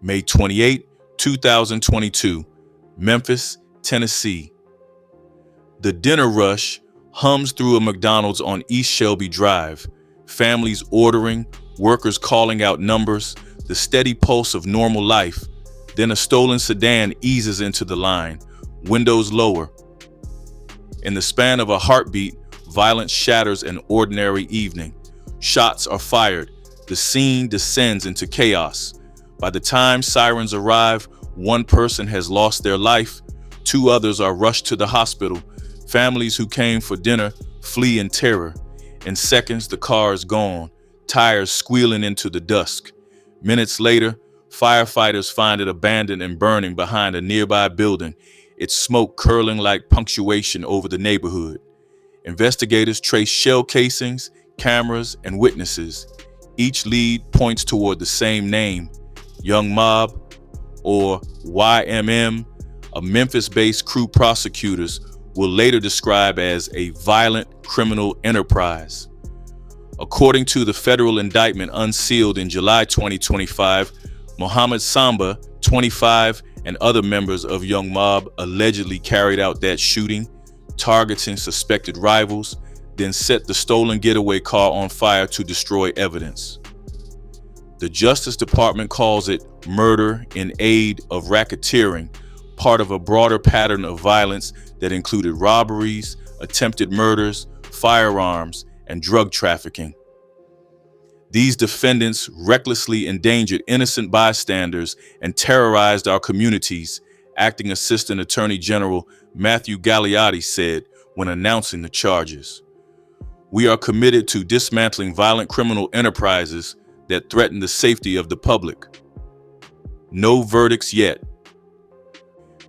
May 28, 2022, Memphis, Tennessee. The dinner rush hums through a McDonald's on East Shelby Drive, families ordering, workers calling out numbers, the steady pulse of normal life. Then a stolen sedan eases into the line, windows lower. In the span of a heartbeat, violence shatters an ordinary evening. Shots are fired. The scene descends into chaos. By the time sirens arrive, one person has lost their life. 2 others are rushed to the hospital. Families who came for dinner flee in terror. In seconds, the car is gone, tires squealing into the dusk. Minutes later, firefighters find it abandoned and burning behind a nearby building, its smoke curling like punctuation over the neighborhood. Investigators trace shell casings, cameras, and witnesses. Each lead points toward the same name, Young Mob, or YMM, a Memphis-based crew prosecutors will later describe as a violent criminal enterprise. According to the federal indictment unsealed in July 2025, Mohammed Samba, 25, and other members of Young Mob allegedly carried out that shooting, targeting suspected rivals, then set the stolen getaway car on fire to destroy evidence. The Justice Department calls it murder in aid of racketeering, part of a broader pattern of violence that included robberies, attempted murders, firearms, and drug trafficking. These defendants recklessly endangered innocent bystanders and terrorized our communities, Acting Assistant Attorney General Matthew Gagliotti said when announcing the charges. We are committed to dismantling violent criminal enterprises that threaten the safety of the public. No verdicts yet.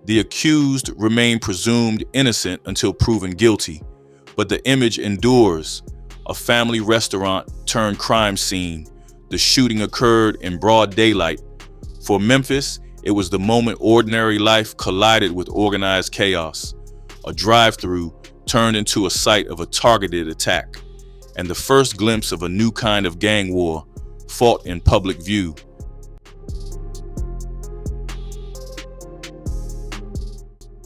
The accused remain presumed innocent until proven guilty, but the image endures. A family restaurant turned crime scene. The shooting occurred in broad daylight. For Memphis, it was the moment ordinary life collided with organized chaos. A drive-through turned into a site of a targeted attack, and the first glimpse of a new kind of gang war fought in public view.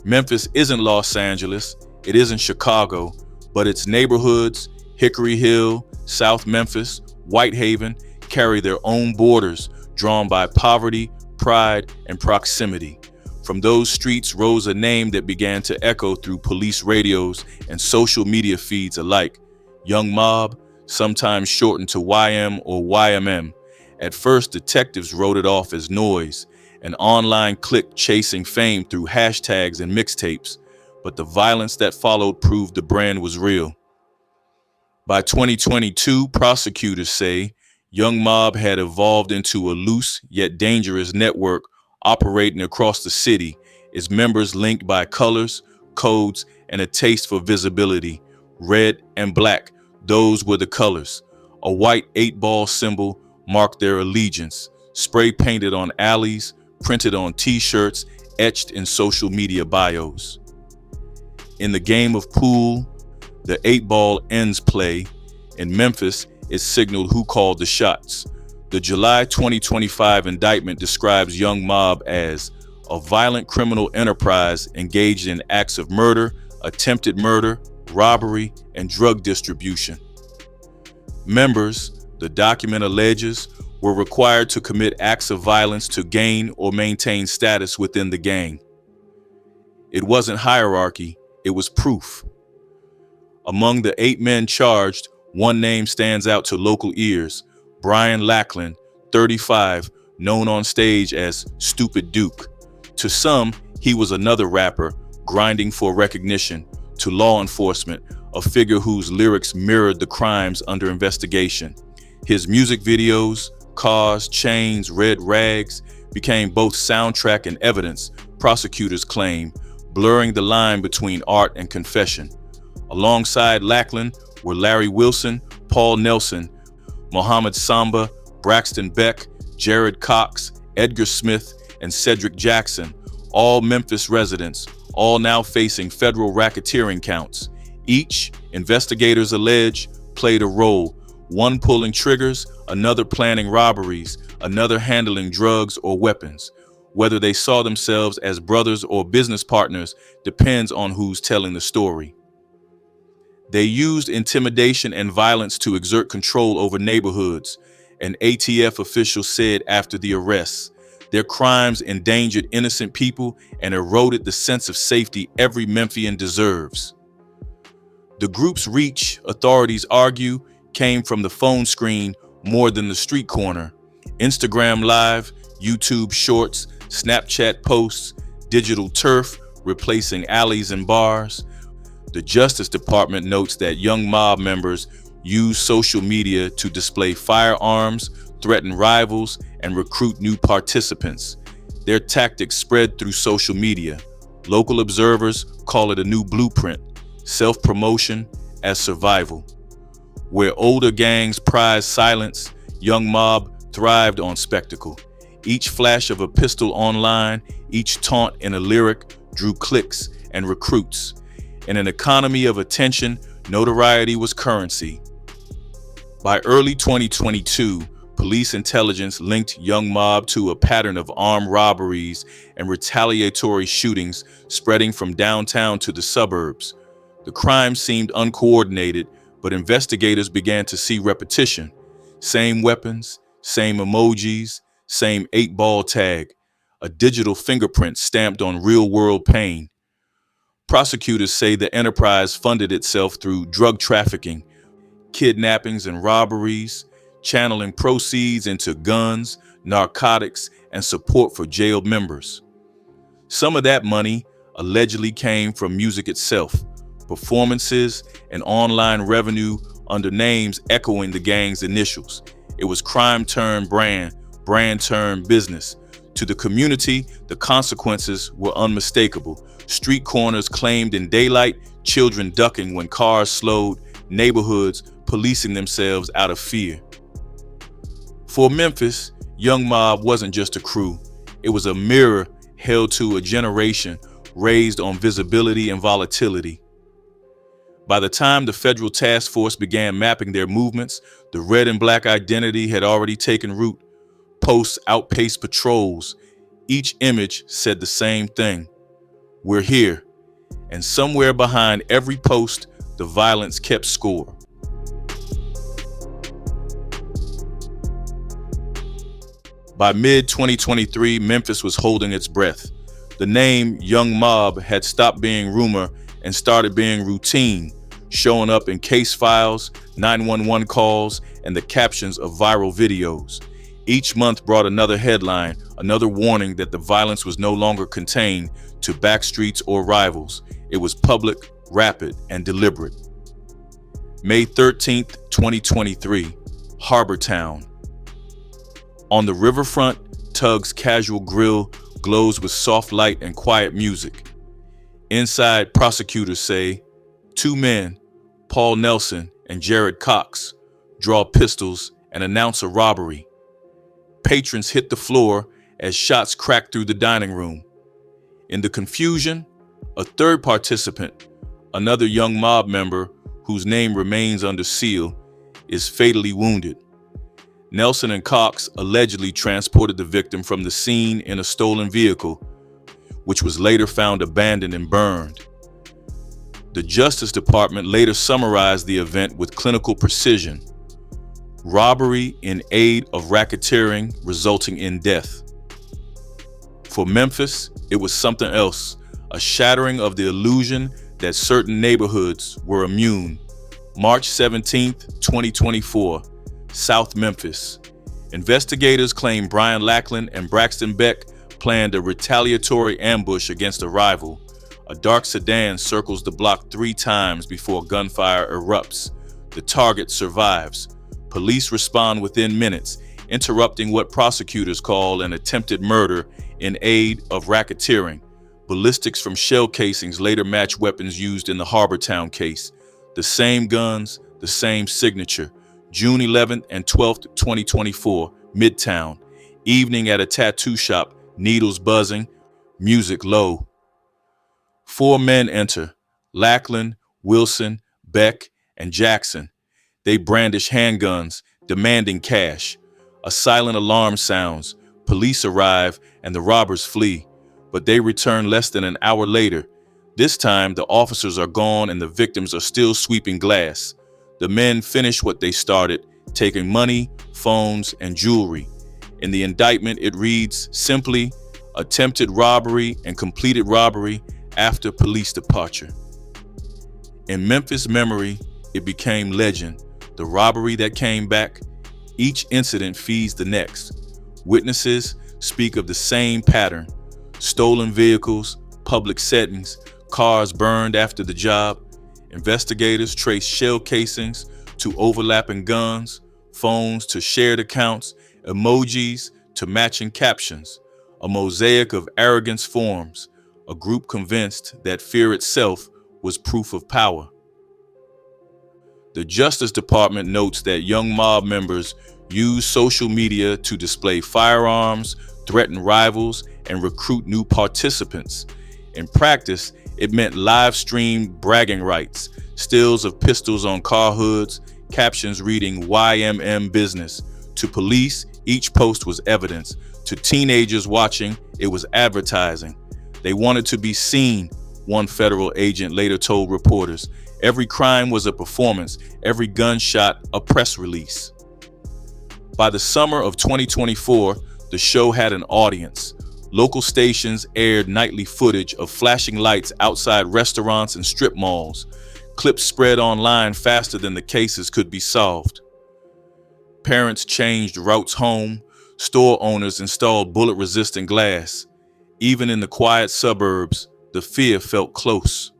Memphis isn't Los Angeles, it isn't Chicago, but its neighborhoods, Hickory Hill, South Memphis, Whitehaven, carry their own borders drawn by poverty, pride, and proximity. From those streets rose a name that began to echo through police radios and social media feeds alike: Young Mob, sometimes shortened to YM or YMM. At first, detectives wrote it off as noise, an online clique chasing fame through hashtags and mixtapes, but the violence that followed proved the brand was real. By 2022, prosecutors say Young Mob had evolved into a loose yet dangerous network operating across the city, its members linked by colors, codes, and a taste for visibility. Red and black, those were the colors. A white 8-ball symbol marked their allegiance, spray painted on alleys, printed on t-shirts, etched in social media bios. In the game of pool, the 8-ball ends play. In Memphis, it signaled who called the shots. The July 2025 indictment describes Young Mob as a violent criminal enterprise engaged in acts of murder, attempted murder, robbery, and drug distribution. Members, the document alleges, were required to commit acts of violence to gain or maintain status within the gang. It wasn't hierarchy, it was proof. Among the 8 men charged, one name stands out to local ears: Brian Lackland, 35, known on stage as Stupid Duke. To some, he was another rapper, grinding for recognition. To law enforcement, a figure whose lyrics mirrored the crimes under investigation. His music videos, Cars, Chains, Red Rags, became both soundtrack and evidence, prosecutors claim, blurring the line between art and confession. Alongside Lackland were Larry Wilson, Paul Nelson, Mohammed Samba, Braxton Beck, Jared Cox, Edgar Smith, and Cedric Jackson, all Memphis residents, all now facing federal racketeering counts. Each, investigators allege, played a role, One pulling triggers, another planning robberies, another handling drugs or weapons. Whether they saw themselves as brothers or business partners depends on who's telling the story. They used intimidation and violence to exert control over neighborhoods, an ATF official said after the arrests. Their crimes endangered innocent people and eroded the sense of safety every Memphian deserves. The group's reach, authorities argue, came from the phone screen more than the street corner. Instagram Live, YouTube Shorts, Snapchat posts, digital turf replacing alleys and bars. The Justice Department notes that young mob members use social media to display firearms, threaten rivals, and recruit new participants. Their tactics spread through social media. Local observers call it a new blueprint, self-promotion as survival. Where older gangs prized silence, young mob thrived on spectacle. Each flash of a pistol online, each taunt in a lyric drew clicks and recruits. In an economy of attention, notoriety was currency. By early 2022, police intelligence linked young mob to a pattern of armed robberies and retaliatory shootings spreading from downtown to the suburbs. The crime seemed uncoordinated, but investigators began to see repetition. Same weapons, same emojis, same 8-ball tag, a digital fingerprint stamped on real-world pain. Prosecutors say the enterprise funded itself through drug trafficking, kidnappings and robberies, channeling proceeds into guns, narcotics, and support for jailed members. Some of that money allegedly came from music itself, performances, and online revenue under names echoing the gang's initials. It was crime turned brand, brand turned business. To the community, the consequences were unmistakable. Street corners claimed in daylight, children ducking when cars slowed, neighborhoods policing themselves out of fear. For Memphis, Young Mob wasn't just a crew. It was a mirror held to a generation raised on visibility and volatility. By the time the federal task force began mapping their movements, the red and black identity had already taken root. Posts outpaced patrols. Each image said the same thing. We're here. And somewhere behind every post, the violence kept score. By mid-2023, Memphis was holding its breath. The name Young Mob had stopped being rumor and started being routine, showing up in case files, 911 calls, and the captions of viral videos. Each month brought another headline, another warning that the violence was no longer contained to backstreets or rivals. It was public, rapid, and deliberate. May 13th, 2023, Harbortown. On the riverfront, Tug's casual grill glows with soft light and quiet music. Inside, prosecutors say, 2 men, Paul Nelson and Jared Cox, draw pistols and announce a robbery. Patrons hit the floor as shots crack through the dining room. In the confusion, a third participant, another young mob member whose name remains under seal, is fatally wounded. Nelson and Cox allegedly transported the victim from the scene in a stolen vehicle, which was later found abandoned and burned. The Justice Department later summarized the event with clinical precision: robbery in aid of racketeering resulting in death. For Memphis, it was something else, a shattering of the illusion that certain neighborhoods were immune. March 17th, 2024, South Memphis. Investigators claim Brian Lackland and Braxton Beck planned a retaliatory ambush against a rival. A dark sedan circles the block 3 times before gunfire erupts. The target survives. Police respond within minutes, interrupting what prosecutors call an attempted murder in aid of racketeering. Ballistics from shell casings later match weapons used in the Harbortown case. The same guns, the same signature. June 11th and 12th, 2024, Midtown. Evening at a tattoo shop, needles buzzing, music low. 4 men enter: Lackland, Wilson, Beck, and Jackson. They brandish handguns, demanding cash. A silent alarm sounds. Police arrive and the robbers flee, but they return less than an hour later. This time, the officers are gone and the victims are still sweeping glass. The men finish what they started, taking money, phones, and jewelry. In the indictment, it reads simply, attempted robbery and completed robbery after police departure. In Memphis memory, it became legend. The robbery that came back, each incident feeds the next. Witnesses speak of the same pattern. Stolen vehicles, public settings, cars burned after the job. Investigators trace shell casings to overlapping guns, phones to shared accounts, emojis to matching captions. A mosaic of arrogance forms, a group convinced that fear itself was proof of power. The Justice Department notes that young mob members use social media to display firearms, threaten rivals, and recruit new participants. In practice, it meant live-streamed bragging rights, stills of pistols on car hoods, captions reading YMM business. To police, each post was evidence. To teenagers watching, it was advertising. They wanted to be seen, one federal agent later told reporters. Every crime was a performance, every gunshot a press release. By the summer of 2024, the show had an audience. Local stations aired nightly footage of flashing lights outside restaurants and strip malls. Clips spread online faster than the cases could be solved. Parents changed routes home. Store owners installed bullet-resistant glass. Even in the quiet suburbs, the fear felt close.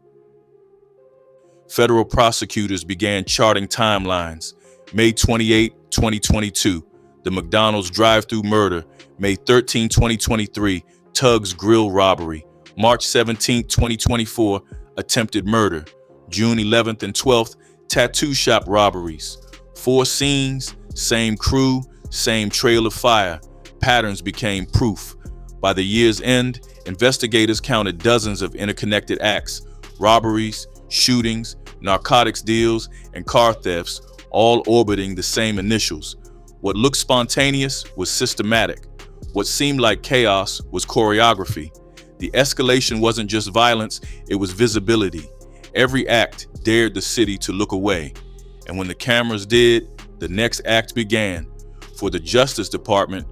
Federal prosecutors began charting timelines. May 28, 2022, the McDonald's drive-thru murder. May 13, 2023, Tugs Grill robbery. March 17, 2024, attempted murder. June 11th and 12th, tattoo shop robberies. 4 scenes, same crew, same trail of fire. Patterns became proof. By the year's end, investigators counted dozens of interconnected acts, robberies, shootings, narcotics deals, and car thefts, all orbiting the same initials. What looked spontaneous was systematic. What seemed like chaos was choreography. The escalation wasn't just violence, it was visibility. Every act dared the city to look away. And when the cameras did, the next act began. For the Justice Department,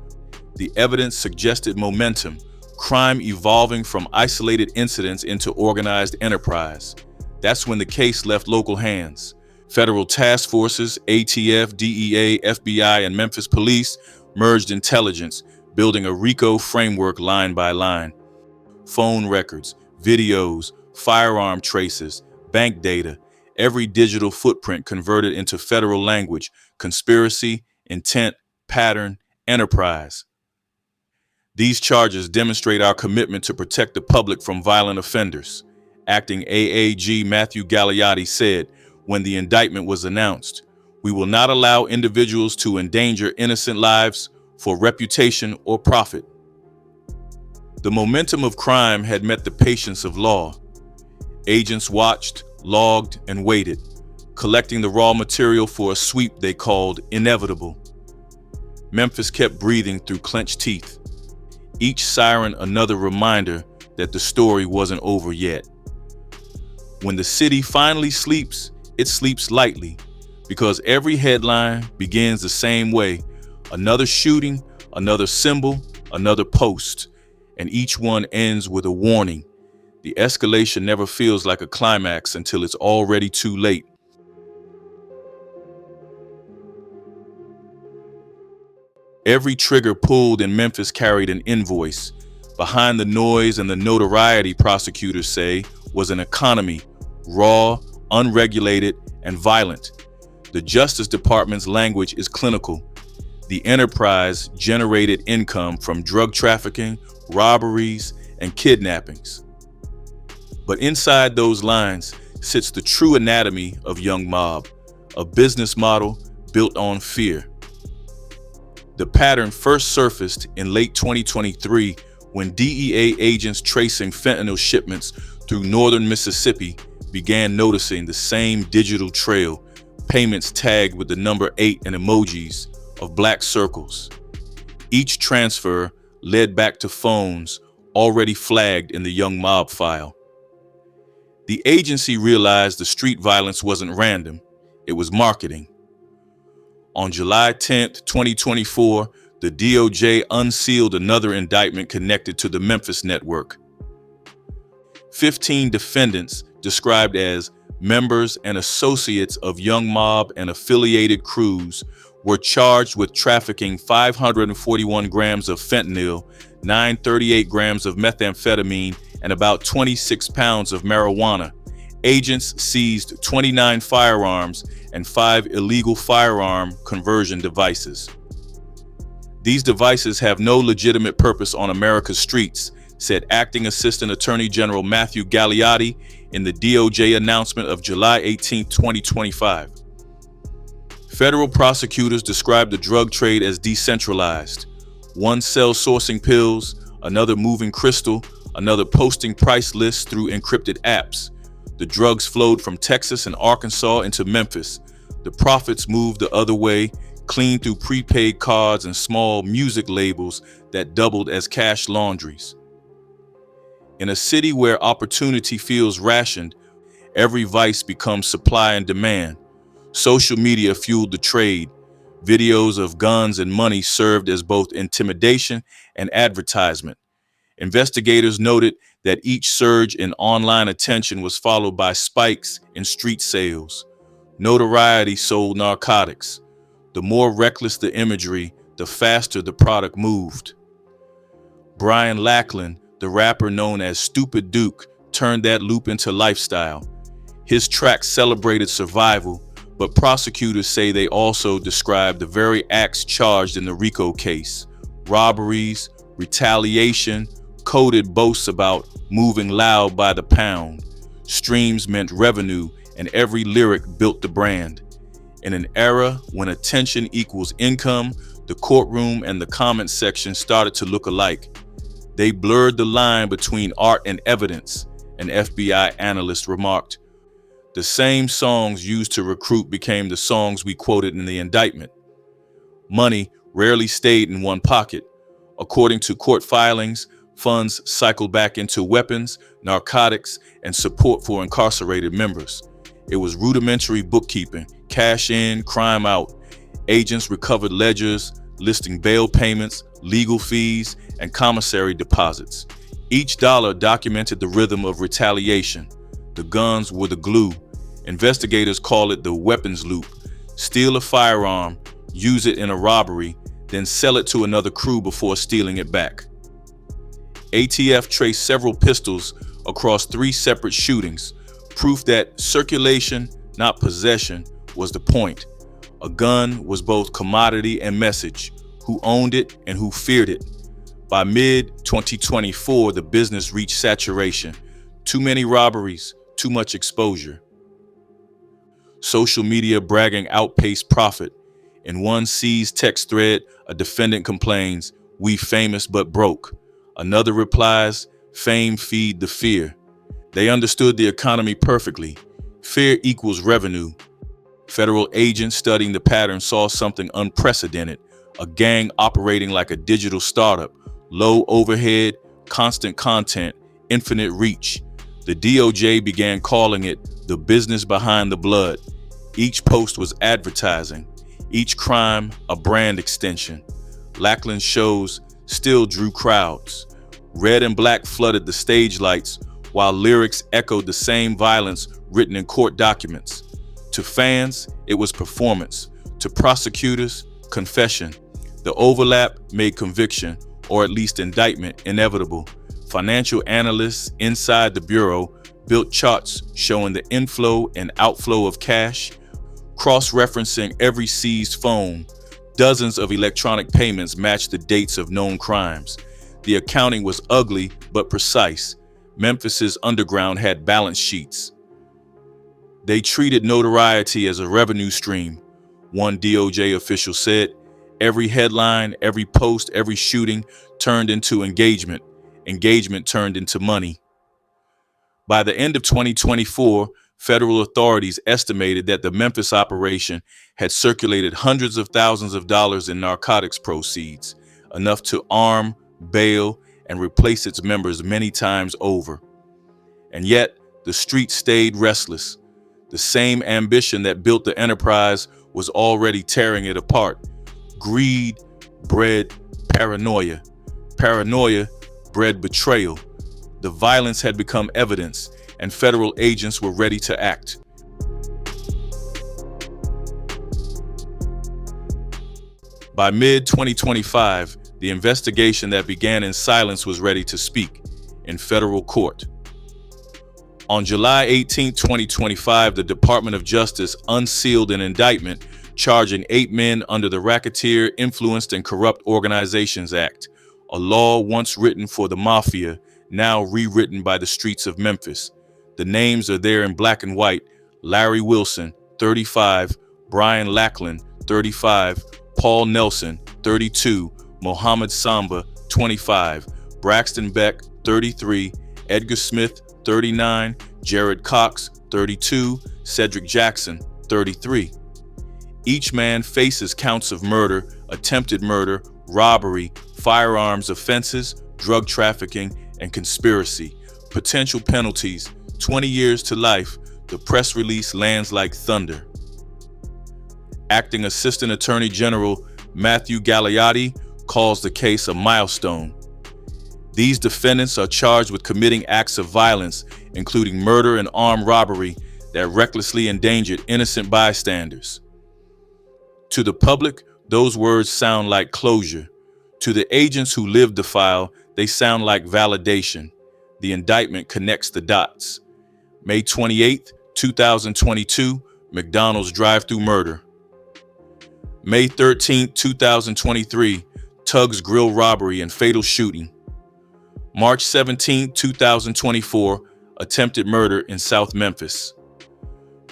the evidence suggested momentum, crime evolving from isolated incidents into organized enterprise. That's when the case left local hands. Federal task forces, ATF, DEA, FBI, and Memphis police merged intelligence, building a RICO framework line by line. Phone records, videos, firearm traces, bank data, every digital footprint converted into federal language, conspiracy, intent, pattern, enterprise. These charges demonstrate our commitment to protect the public from violent offenders. Acting AAG Matthew Galliotti said, when the indictment was announced, "We will not allow individuals to endanger innocent lives for reputation or profit." The momentum of crime had met the patience of law. Agents watched, logged, and waited, collecting the raw material for a sweep they called inevitable. Memphis kept breathing through clenched teeth, each siren another reminder that the story wasn't over yet. When the city finally sleeps, it sleeps lightly, because every headline begins the same way: another shooting, another symbol, another post, and each one ends with a warning. The escalation never feels like a climax until it's already too late. Every trigger pulled in Memphis carried an invoice. Behind the noise and the notoriety, prosecutors say, was an economy, raw, unregulated, and violent. The Justice Department's language is clinical. The enterprise generated income from drug trafficking, robberies, and kidnappings. But inside those lines sits the true anatomy of young mob, a business model built on fear. The pattern first surfaced in late 2023 when DEA agents tracing fentanyl shipments through northern Mississippi began noticing the same digital trail: payments tagged with the number 8 and emojis of black circles. Each transfer led back to phones already flagged in the Young Mob file. The agency realized the street violence wasn't random, it was marketing. On July 10, 2024, the DOJ unsealed another indictment connected to the Memphis network. 15 defendants, described as members and associates of Young Mob and affiliated crews, were charged with trafficking 541 grams of fentanyl, 938 grams of methamphetamine, and about 26 pounds of marijuana. Agents seized 29 firearms and 5 illegal firearm conversion devices. These devices have no legitimate purpose on America's streets, said Acting Assistant Attorney General Matthew Gagliotti in the DOJ announcement of July 18, 2025. Federal prosecutors described the drug trade as decentralized. One cell sourcing pills, another moving crystal, another posting price lists through encrypted apps. The drugs flowed from Texas and Arkansas into Memphis. The profits moved the other way, cleaned through prepaid cards and small music labels that doubled as cash laundries. In a city where opportunity feels rationed, every vice becomes supply and demand. Social media fueled the trade. Videos of guns and money served as both intimidation and advertisement. Investigators noted that each surge in online attention was followed by spikes in street sales. Notoriety sold narcotics. The more reckless the imagery, the faster the product moved. Brian Lackland, the rapper known as Stupid Duke, turned that loop into lifestyle. His tracks celebrated survival, but prosecutors say they also described the very acts charged in the RICO case: robberies, retaliation, coded boasts about moving loud by the pound. Streams meant revenue, and every lyric built the brand. In an era when attention equals income, the courtroom and the comment section started to look alike. They blurred the line between art and evidence, an FBI analyst remarked. The same songs used to recruit became the songs we quoted in the indictment. Money rarely stayed in one pocket. According to court filings, funds cycled back into weapons, narcotics, and support for incarcerated members. It was rudimentary bookkeeping, cash in, crime out. Agents recovered ledgers, listing bail payments, legal fees, and commissary deposits. Each dollar documented the rhythm of retaliation. The guns were the glue. Investigators call it the weapons loop. Steal a firearm, use it in a robbery, then sell it to another crew before stealing it back. ATF traced several pistols across 3 separate shootings, proof that circulation, not possession, was the point. A gun was both commodity and message, who owned it and who feared it. By mid-2024, the business reached saturation. Too many robberies, too much exposure. Social media bragging outpaced profit. In one seized text thread, a defendant complains, "We famous but broke." Another replies, "Fame feed the fear." They understood the economy perfectly. Fear equals revenue. Federal agents studying the pattern saw something unprecedented, a gang operating like a digital startup, low overhead, constant content, infinite reach. The DOJ began calling it the business behind the blood. Each post was advertising, each crime a brand extension. Lackland's shows still drew crowds. Red and black flooded the stage lights, while lyrics echoed the same violence written in court documents. To fans, it was performance. To prosecutors, confession. The overlap made conviction, or at least indictment, inevitable. Financial analysts inside the bureau built charts showing the inflow and outflow of cash, cross-referencing every seized phone. Dozens of electronic payments matched the dates of known crimes. The accounting was ugly but precise. Memphis's underground had balance sheets. They treated notoriety as a revenue stream. One DOJ official said, every headline, every post, every shooting turned into engagement. Engagement turned into money. By the end of 2024, Federal authorities estimated that the Memphis operation had circulated hundreds of thousands of dollars in narcotics proceeds, enough to arm, bail, and replace its members many times over. And yet, the street stayed restless. The same ambition that built the enterprise was already tearing it apart. Greed bred paranoia. Paranoia bred betrayal. The violence had become evidence, and federal agents were ready to act. By mid-2025, the investigation that began in silence was ready to speak in federal court. On July 18, 2025, the Department of Justice unsealed an indictment charging 8 men under the Racketeer Influenced and Corrupt Organizations Act, a law once written for the mafia, now rewritten by the streets of Memphis. The names are there in black and white: Larry Wilson, 35, Brian Lackland, 35, Paul Nelson, 32, Mohammed Samba, 25, Braxton Beck, 33, Edgar Smith, 39, Jared Cox, 32, Cedric Jackson, 33. Each man faces counts of murder, attempted murder, robbery, firearms offenses, drug trafficking, and conspiracy. Potential penalties: 20 years to life. The press release lands like thunder. Acting Assistant Attorney General Matthew Gagliotti calls the case a milestone. These defendants are charged with committing acts of violence, including murder and armed robbery that recklessly endangered innocent bystanders. To the public, those words sound like closure. To the agents who lived the file, they sound like validation. The indictment connects the dots. May 28, 2022, McDonald's drive-thru murder. May 13, 2023, Tugs Grill robbery and fatal shooting. March 17, 2024, attempted murder in South Memphis.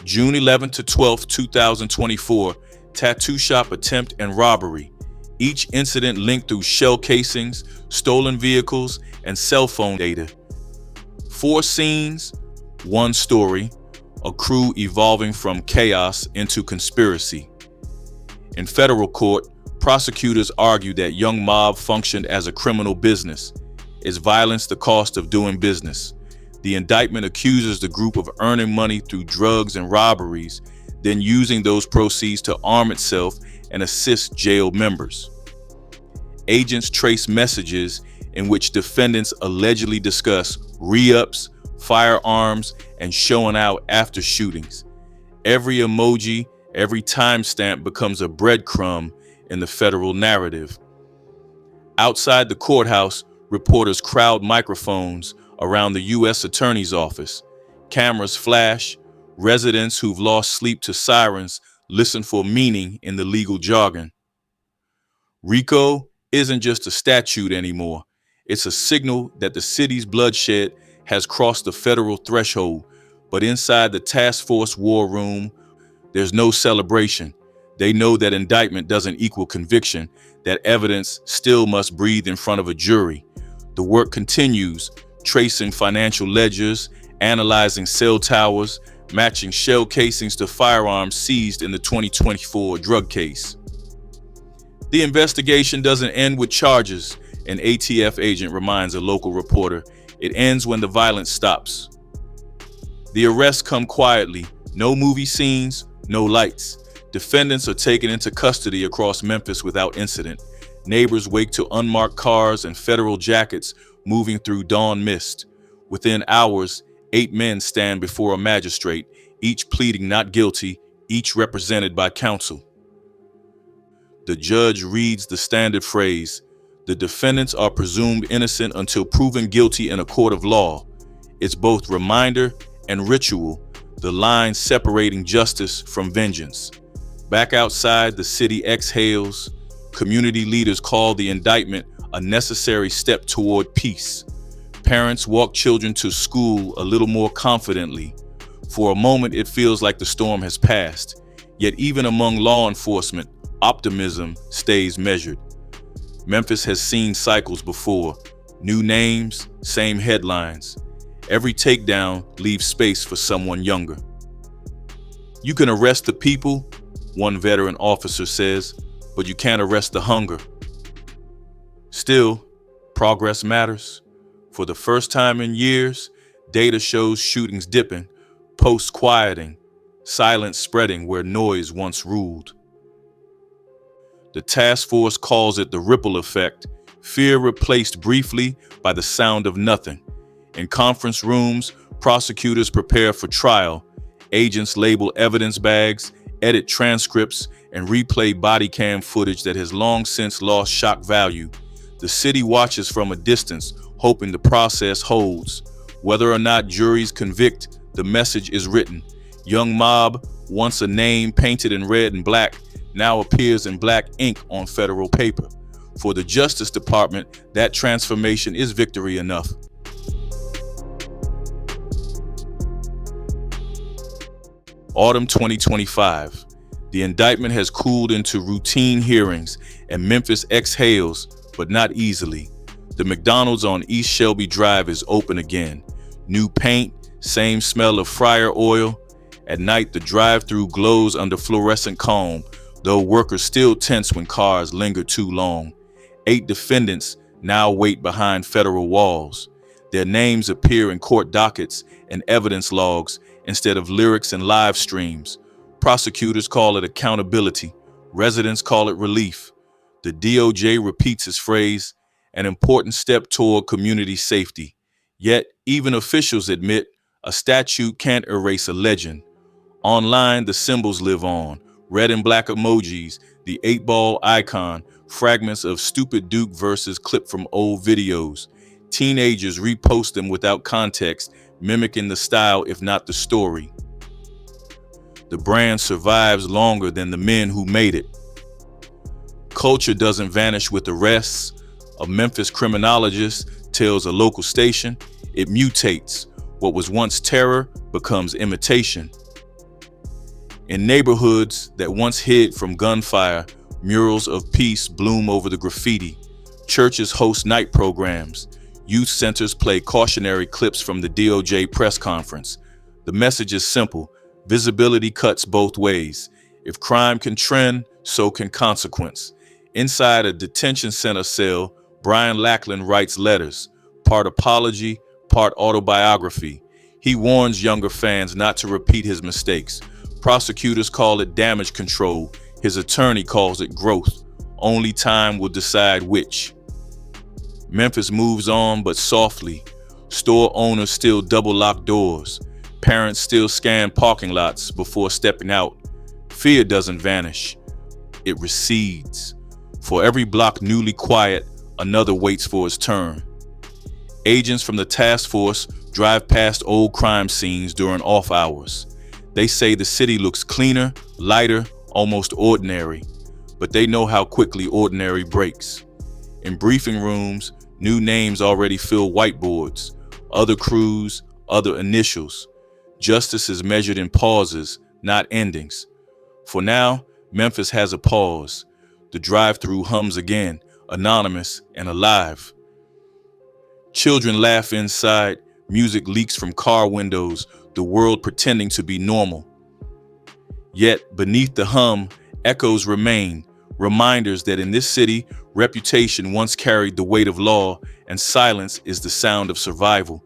June 11 to 12, 2024, tattoo shop attempt and robbery. Each incident linked through shell casings, stolen vehicles, and cell phone data. 4 scenes, 1 story, a crew evolving from chaos into conspiracy. In federal court, prosecutors argued that young mob functioned as a criminal business. Is violence the cost of doing business? The indictment accuses the group of earning money through drugs and robberies, then using those proceeds to arm itself and assist jailed members. Agents trace messages in which defendants allegedly discuss re-ups, firearms, and showing out after shootings. Every emoji, every timestamp becomes a breadcrumb in the federal narrative. Outside the courthouse, reporters crowd microphones around the U.S. Attorney's office. Cameras flash. Residents who've lost sleep to sirens listen for meaning in the legal jargon. RICO isn't just a statute anymore. It's a signal that the city's bloodshed has crossed the federal threshold. But inside the task force war room, there's no celebration. They know that indictment doesn't equal conviction, that evidence still must breathe in front of a jury. The work continues, tracing financial ledgers, analyzing cell towers, matching shell casings to firearms seized in the 2024 drug case. The investigation doesn't end with charges, an ATF agent reminds a local reporter. It ends when the violence stops. The arrests come quietly, no movie scenes, no lights. Defendants are taken into custody across Memphis without incident. Neighbors wake to unmarked cars and federal jackets moving through dawn mist. Within hours, 8 men stand before a magistrate, each pleading not guilty, each represented by counsel. The judge reads the standard phrase, "The defendants are presumed innocent until proven guilty in a court of law." It's both reminder and ritual, the line separating justice from vengeance. Back outside, the city exhales. Community leaders call the indictment a necessary step toward peace. Parents walk children to school a little more confidently. For a moment, it feels like the storm has passed. Yet even among law enforcement, optimism stays measured. Memphis has seen cycles before. New names, same headlines. Every takedown leaves space for someone younger. You can arrest the people, one veteran officer says, but you can't arrest the hunger. Still, progress matters. For the first time in years, data shows shootings dipping, posts quieting, silence spreading where noise once ruled. The task force calls it the ripple effect, fear replaced briefly by the sound of nothing. In conference rooms, prosecutors prepare for trial. Agents label evidence bags, edit transcripts, and replay body cam footage that has long since lost shock value. The city watches from a distance, hoping the process holds. Whether or not juries convict, the message is written. Young mob, once a name painted in red and black, now appears in black ink on federal paper. For the Justice Department, that transformation is victory enough. Autumn 2025. The indictment has cooled into routine hearings, and Memphis exhales, but not easily. The McDonald's on East Shelby Drive is open again. New paint, same smell of fryer oil. At night, the drive-thru glows under fluorescent comb, though workers still tense when cars linger too long. 8 defendants now wait behind federal walls. Their names appear in court dockets and evidence logs instead of lyrics and live streams. Prosecutors call it accountability. Residents call it relief. The DOJ repeats its phrase, an important step toward community safety. Yet, even officials admit a statute can't erase a legend. Online, the symbols live on. Red and black emojis, the 8-ball icon, fragments of Stupid Duke verses clipped from old videos. Teenagers repost them without context, mimicking the style if not the story. The brand survives longer than the men who made it. Culture doesn't vanish with arrests. A Memphis criminologist tells a local station, it mutates. What was once terror becomes imitation. In neighborhoods that once hid from gunfire, murals of peace bloom over the graffiti. Churches host night programs. Youth centers play cautionary clips from the DOJ press conference. The message is simple. Visibility cuts both ways. If crime can trend, so can consequence. Inside a detention center cell, Brian Lackland writes letters, part apology, part autobiography. He warns younger fans not to repeat his mistakes. Prosecutors call it damage control. His attorney calls it growth. Only time will decide which. Memphis moves on, but softly. Store owners still double lock doors. Parents still scan parking lots before stepping out. Fear doesn't vanish. It recedes. For every block newly quiet, another waits for its turn. Agents from the task force drive past old crime scenes during off hours. They say the city looks cleaner, lighter, almost ordinary, but they know how quickly ordinary breaks. In briefing rooms, new names already fill whiteboards, other crews, other initials. Justice is measured in pauses, not endings. For now, Memphis has a pause. The drive-thru hums again, anonymous and alive. Children laugh inside, music leaks from car windows, the world pretending to be normal. Yet, beneath the hum, echoes remain, reminders that in this city, reputation once carried the weight of law, and silence is the sound of survival.